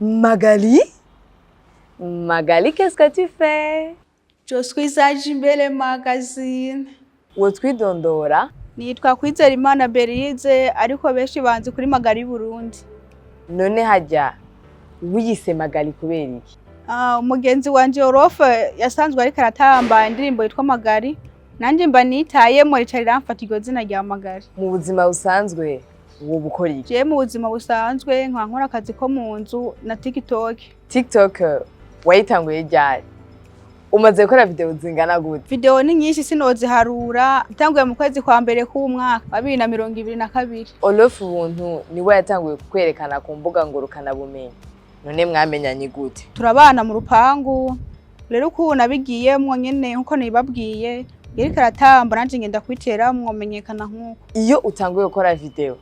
Magali? Magali, qu'est-ce que tu fais? Je suis Ajimbele magazine. Wotwidondora? Nitwa Kwizera Berize ariko benshi banzi kuri Magali Burundi. None hajya wiyise Magali kubera iki? Umugenzi wanje Orofe yasanzwe ariko aratamba indirimbo yitwa Magali. Nanje mba nitayemo ricarira mfata iryo zina rya Magali. Mu buzima busanzwe wo bukora iki? Je mu buzima busanzwe nkora akazi ko mu nzu na TikTok. TikTok wayitanguye ryari? Umaze gukora video zingana gute? Video ni nyinshi sinoziharura, itanguye mu kwezi kwa mbere k'umwaka wa 2022. Olof ubuntu niwe yatanguye kwerekana ku mbuga ngurukana bumenyi. None mwamenyanye gute? Turabana mu rupangu. Rero uko nabigiyemwo nyene nkuko nibabwiye, yereka aratamba nanje ngenda kwitera mwomenyekana nkuko. Iyo utanguye gukora video,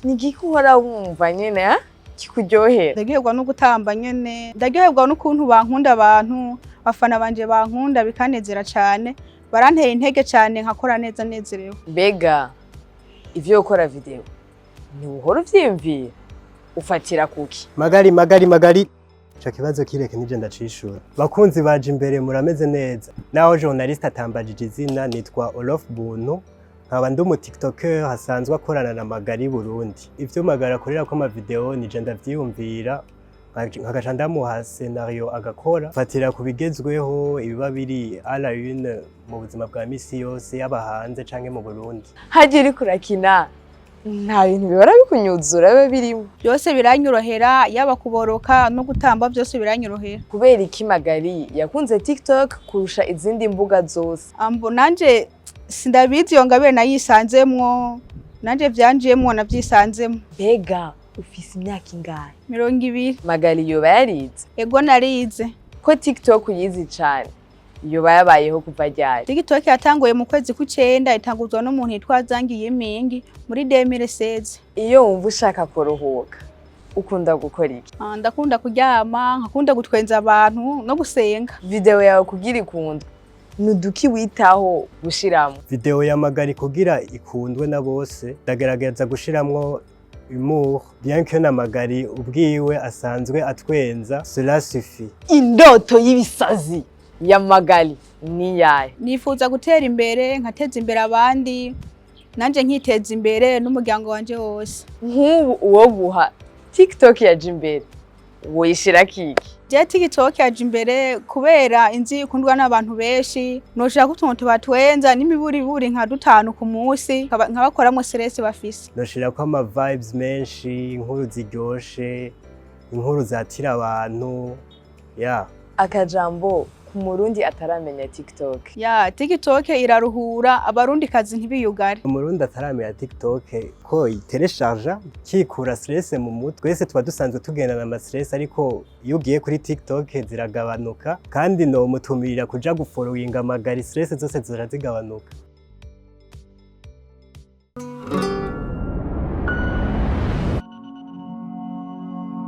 ni giki uhora wumva nyene kikuryohera? Ndagihebwa no gutamba nyene, ndagihebwa n'ukuntu bankunda abantu, bafana banje bankunda bikanezera cyane, baranteye intege cyane nkakora neza nezerewe. Mbega ivyo ukora video ni uhora uvyimvira ufatira kuki? Magali ico kibazo kireke nije ndacishura. Bakunzi baje imbere murameze neza. Naho journaliste atambajije izina nitwa Olof Buntu, nkaba ndi umu TikToker hasanzwe akorana na Magali Burundi. Ivyo Magali akorera ko ama video nije ndavyiyumvira, nkagaca ndamuha scenario agakora, fatira kubigezweho ibiba biri à la une mu buzima bwa misi yose yaba hanze canke mu Burundi. Haje uri kurakina nta bintu bihora bikunyuzura biba birimo? Byose biranyorohera, yaba kuboroka no gutamba byose biranyorohera. Kubera iki Magali yakunze TikTok kurusha izindi mbuga zose? Nanje sindabizi yo ngabere nayisanzemwo, nanje vyanjiyemwo navyisanzemwo. Mbega ufise imyaka ingahe? 20. Magali yoba yarize? Ego narize. Ko TikTok uyizi cane yoba yabayeho kuva ryari? TikTok yatanguye mu kwezi ku9, itanguzwa n'umuntu yitwa Zangiye Mingi muri 2016. Iyo wumva ushaka kuruhuka ukunda gukora iki? Ndakunda kuryama, nkakunda gutwenza abantu no gusenga. Video yawe kugira ikundwe nuduki witaho gushiramo? Video ya Magali kugira ikundwe na bose ndagerageza gushiramwo humour, bien que na Magali ubwiwe asanzwe atwenza, cela suffit. Indoto y'ibisazi ya Magali ni yaye? Nifuza gutera imbere, nkateza imbere abandi, nanje nkiteza imbere n'umuryango wanje wose. Nk'ubu uwo guha TikTok yaje imbere woyishira kiki? Je TikTok yaje imbere kubera inzi ikundwa n'abantu benshi, noshaka utuntu batwenza n'imiburiburi nka 5 ku munsi, nkabakoramo stress bafise. Noshira ko ama vibes menshi, inkuru ziryoshe, inkuru zatira abantu. Akajambo ku Murundi ataramenya TikTok. TikTok iraruhura abarundi kazi ntibiyugare. Umurundi ataramenya TikTok ko iteresharja kikura stress mu mutwe. Twese tuba dusanzwe tugendana ama stress, ariko iyo ugiye kuri TikTok ziragabanuka, kandi no mutumirira kuja gufollowinga Magali stress zose zirazigabanuka.